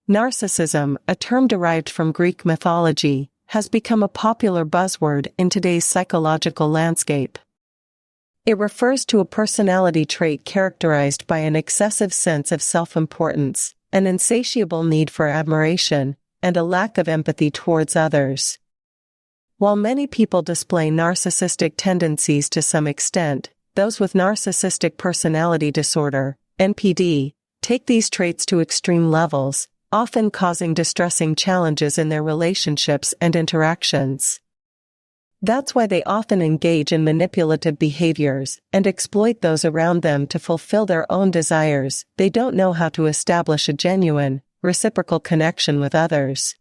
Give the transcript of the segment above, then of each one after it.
Narcissism, a term derived from Greek mythology, has become a popular buzzword in today's psychological landscape. It refers to a personality trait characterized by an excessive sense of self-importance, an insatiable need for admiration, and a lack of empathy towards others. While many people display narcissistic tendencies to some extent, those with narcissistic personality disorder, NPD, take these traits to extreme levels, often causing distressing challenges in their relationships and interactions. That's why they often engage in manipulative behaviors and exploit those around them to fulfill their own desires. They don't know how to establish a genuine, reciprocal connection with others.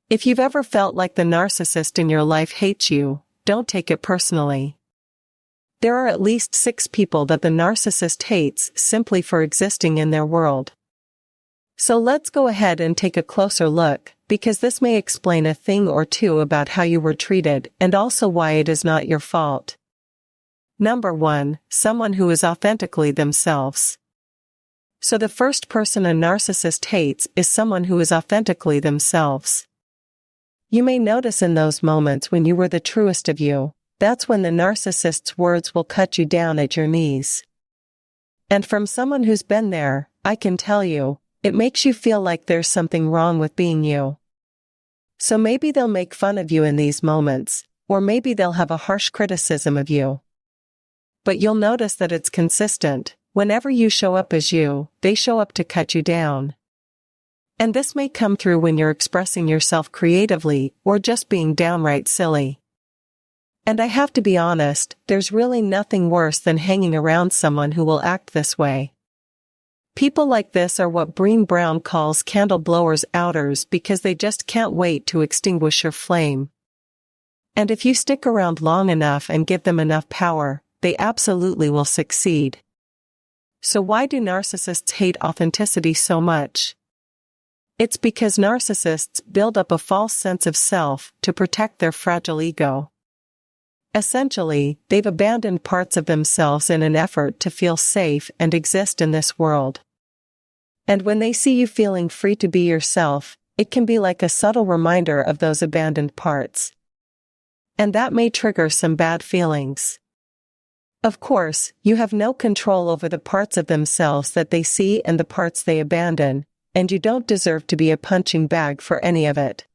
If you've ever felt like the narcissist in your life hates you, don't take it personally. There are at least 6 people that the narcissist hates simply for existing in their world. So let's go ahead and take a closer look, because this may explain a thing or two about how you were treated and also why it is not your fault. Number 1, someone who is authentically themselves. So the first person a narcissist hates is someone who is authentically themselves. You may notice in those moments when you were the truest of you, that's when the narcissist's words will cut you down at your knees. And from someone who's been there, I can tell you, it makes you feel like there's something wrong with being you. So maybe they'll make fun of you in these moments, or maybe they'll have a harsh criticism of you. But you'll notice that it's consistent. Whenever you show up as you, they show up to cut you down. And this may come through when you're expressing yourself creatively or just being downright silly. And I have to be honest, there's really nothing worse than hanging around someone who will act this way. People like this are what Brené Brown calls candle blowers outers because they just can't wait to extinguish your flame. And if you stick around long enough and give them enough power, they absolutely will succeed. So why do narcissists hate authenticity so much? It's because narcissists build up a false sense of self to protect their fragile ego. Essentially, they've abandoned parts of themselves in an effort to feel safe and exist in this world. And when they see you feeling free to be yourself, it can be like a subtle reminder of those abandoned parts. And that may trigger some bad feelings. Of course, you have no control over the parts of themselves that they see and the parts they abandon, and you don't deserve to be a punching bag for any of it.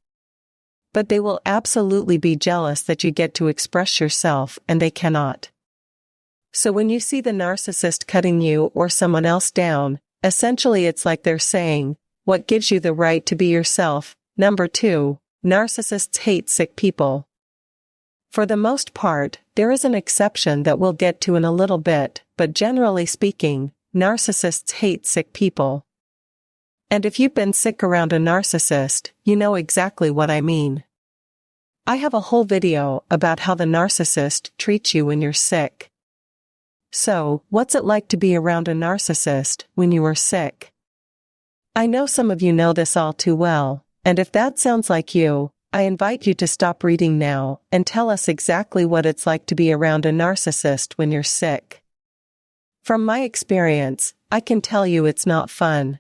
But they will absolutely be jealous that you get to express yourself and they cannot. So when you see the narcissist cutting you or someone else down, essentially it's like they're saying, what gives you the right to be yourself? Number 2, narcissists hate sick people. For the most part, there is an exception that we'll get to in a little bit, but generally speaking, narcissists hate sick people. And if you've been sick around a narcissist, you know exactly what I mean. I have a whole video about how the narcissist treats you when you're sick. So, what's it like to be around a narcissist when you are sick? I know some of you know this all too well, and if that sounds like you, I invite you to stop reading now and tell us exactly what it's like to be around a narcissist when you're sick. From my experience, I can tell you it's not fun.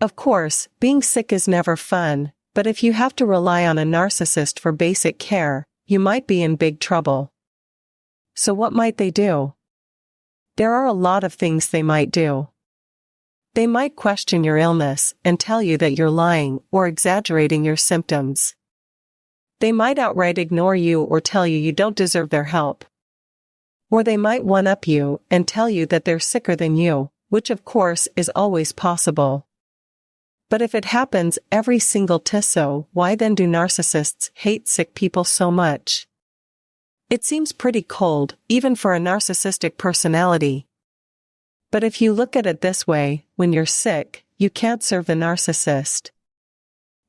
Of course, being sick is never fun, but if you have to rely on a narcissist for basic care, you might be in big trouble. So what might they do? There are a lot of things they might do. They might question your illness and tell you that you're lying or exaggerating your symptoms. They might outright ignore you or tell you don't deserve their help. Or they might one-up you and tell you that they're sicker than you, which of course is always possible. But if it happens every single tisso, why then do narcissists hate sick people so much? It seems pretty cold, even for a narcissistic personality. But if you look at it this way, when you're sick, you can't serve the narcissist.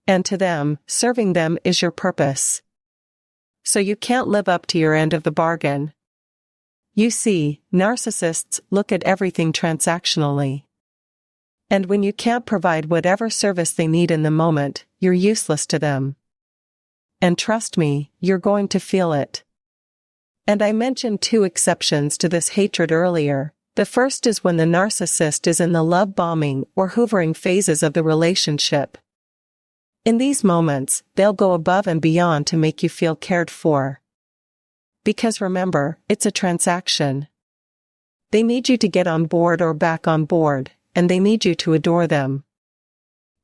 And to them, serving them is your purpose. So you can't live up to your end of the bargain. You see, narcissists look at everything transactionally. And when you can't provide whatever service they need in the moment, you're useless to them. And trust me, you're going to feel it. And I mentioned 2 exceptions to this hatred earlier. The first is when the narcissist is in the love bombing or hoovering phases of the relationship. In these moments, they'll go above and beyond to make you feel cared for. Because remember, it's a transaction. They need you to get on board or back on board, and they need you to adore them.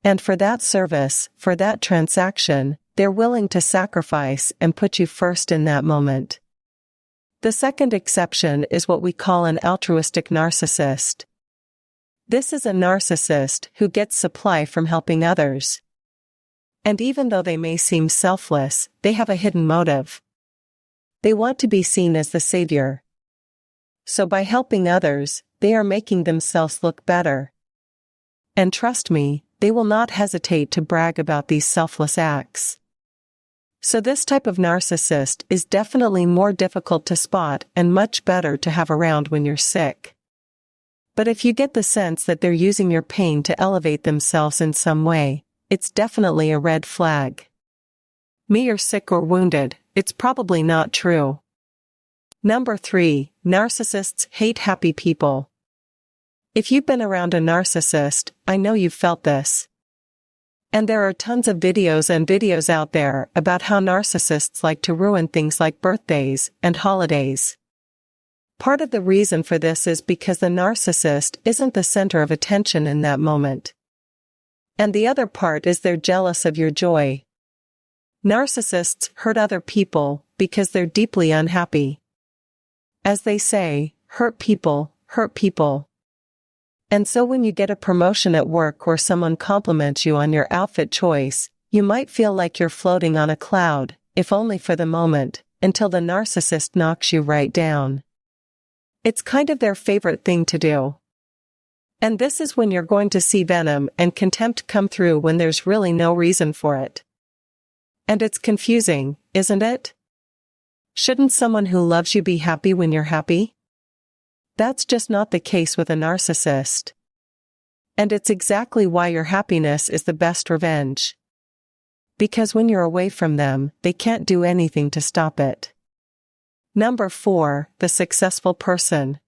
And for that service, for that transaction, they're willing to sacrifice and put you first in that moment. The second exception is what we call an altruistic narcissist. This is a narcissist who gets supply from helping others. And even though they may seem selfless, they have a hidden motive. They want to be seen as the savior. So by helping others, they are making themselves look better. And trust me, they will not hesitate to brag about these selfless acts. So this type of narcissist is definitely more difficult to spot and much better to have around when you're sick. But if you get the sense that they're using your pain to elevate themselves in some way, it's definitely a red flag. Me you're sick or wounded, it's probably not true. Number 3, narcissists hate happy people. If you've been around a narcissist, I know you've felt this. And there are tons of videos out there about how narcissists like to ruin things like birthdays and holidays. Part of the reason for this is because the narcissist isn't the center of attention in that moment. And the other part is they're jealous of your joy. Narcissists hurt other people because they're deeply unhappy. As they say, hurt people hurt people. And so when you get a promotion at work or someone compliments you on your outfit choice, you might feel like you're floating on a cloud, if only for the moment, until the narcissist knocks you right down. It's kind of their favorite thing to do. And this is when you're going to see venom and contempt come through when there's really no reason for it. And it's confusing, isn't it? Shouldn't someone who loves you be happy when you're happy? That's just not the case with a narcissist. And it's exactly why your happiness is the best revenge. Because when you're away from them, they can't do anything to stop it. Number 4, the successful person.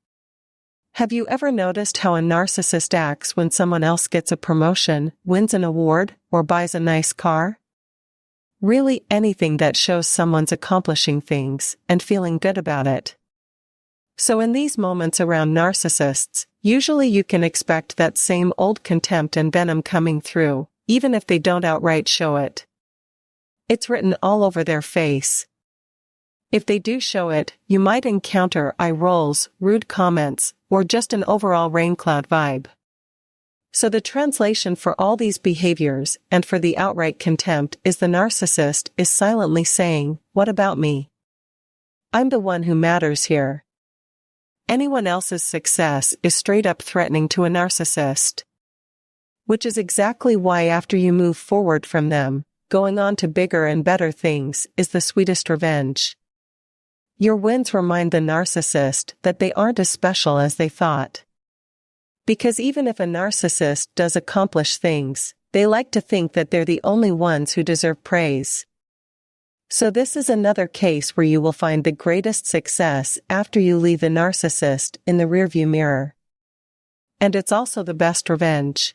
Have you ever noticed how a narcissist acts when someone else gets a promotion, wins an award, or buys a nice car? Really anything that shows someone's accomplishing things and feeling good about it. So in these moments around narcissists, usually you can expect that same old contempt and venom coming through, even if they don't outright show it. It's written all over their face. If they do show it, you might encounter eye rolls, rude comments, or just an overall raincloud vibe. So the translation for all these behaviors and for the outright contempt is the narcissist is silently saying, "What about me? I'm the one who matters here." Anyone else's success is straight up threatening to a narcissist. Which is exactly why after you move forward from them, going on to bigger and better things is the sweetest revenge. Your wins remind the narcissist that they aren't as special as they thought. Because even if a narcissist does accomplish things, they like to think that they're the only ones who deserve praise. So this is another case where you will find the greatest success after you leave the narcissist in the rearview mirror. And it's also the best revenge.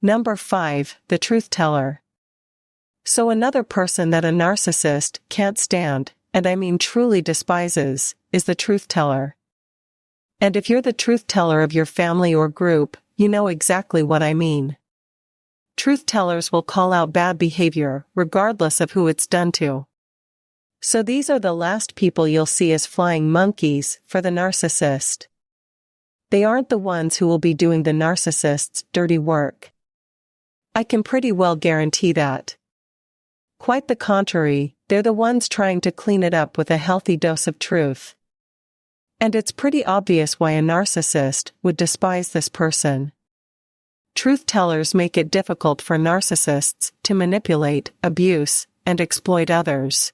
Number 5, the truth teller. So another person that a narcissist can't stand, and I mean truly despises, is the truth teller. And if you're the truth teller of your family or group, you know exactly what I mean. Truth tellers will call out bad behavior, regardless of who it's done to. So these are the last people you'll see as flying monkeys for the narcissist. They aren't the ones who will be doing the narcissist's dirty work. I can pretty well guarantee that. Quite the contrary, they're the ones trying to clean it up with a healthy dose of truth. And it's pretty obvious why a narcissist would despise this person. Truth tellers make it difficult for narcissists to manipulate, abuse, and exploit others.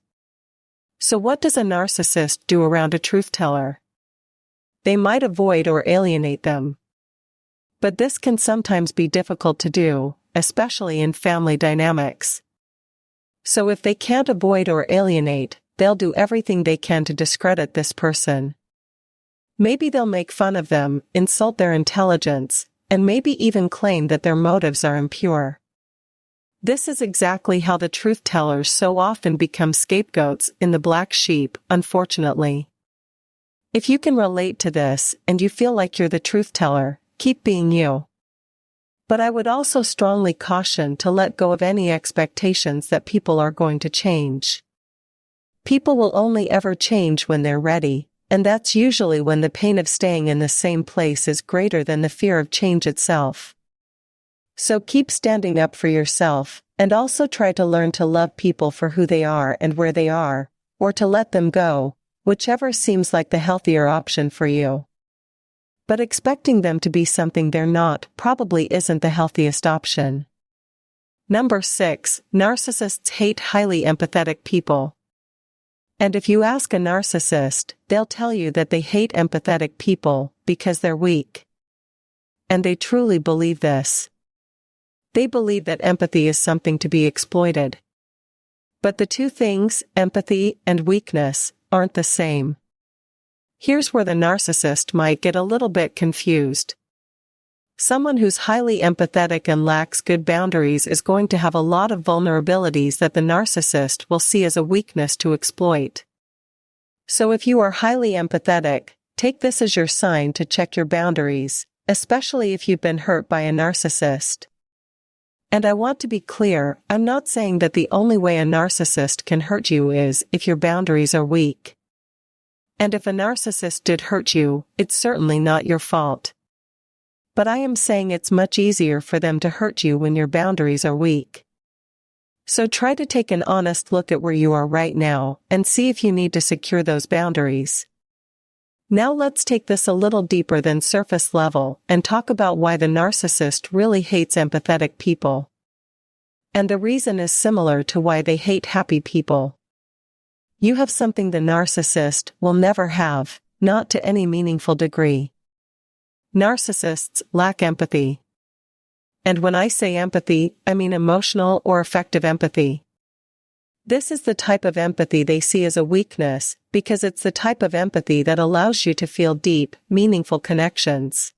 So what does a narcissist do around a truth teller? They might avoid or alienate them. But this can sometimes be difficult to do, especially in family dynamics. So if they can't avoid or alienate, they'll do everything they can to discredit this person. Maybe they'll make fun of them, insult their intelligence, and maybe even claim that their motives are impure. This is exactly how the truth tellers so often become scapegoats in the black sheep, unfortunately. If you can relate to this and you feel like you're the truth teller, keep being you. But I would also strongly caution to let go of any expectations that people are going to change. People will only ever change when they're ready, and that's usually when the pain of staying in the same place is greater than the fear of change itself. So keep standing up for yourself, and also try to learn to love people for who they are and where they are, or to let them go, whichever seems like the healthier option for you. But expecting them to be something they're not probably isn't the healthiest option. Number 6, narcissists hate highly empathetic people. And if you ask a narcissist, they'll tell you that they hate empathetic people because they're weak. And they truly believe this. They believe that empathy is something to be exploited. But the two things, empathy and weakness, aren't the same. Here's where the narcissist might get a little bit confused. Someone who's highly empathetic and lacks good boundaries is going to have a lot of vulnerabilities that the narcissist will see as a weakness to exploit. So if you are highly empathetic, take this as your sign to check your boundaries, especially if you've been hurt by a narcissist. And I want to be clear, I'm not saying that the only way a narcissist can hurt you is if your boundaries are weak. And if a narcissist did hurt you, it's certainly not your fault. But I am saying it's much easier for them to hurt you when your boundaries are weak. So try to take an honest look at where you are right now and see if you need to secure those boundaries. Now let's take this a little deeper than surface level and talk about why the narcissist really hates empathetic people. And the reason is similar to why they hate happy people. You have something the narcissist will never have, not to any meaningful degree. Narcissists lack empathy. And when I say empathy, I mean emotional or affective empathy. This is the type of empathy they see as a weakness, because it's the type of empathy that allows you to feel deep, meaningful connections.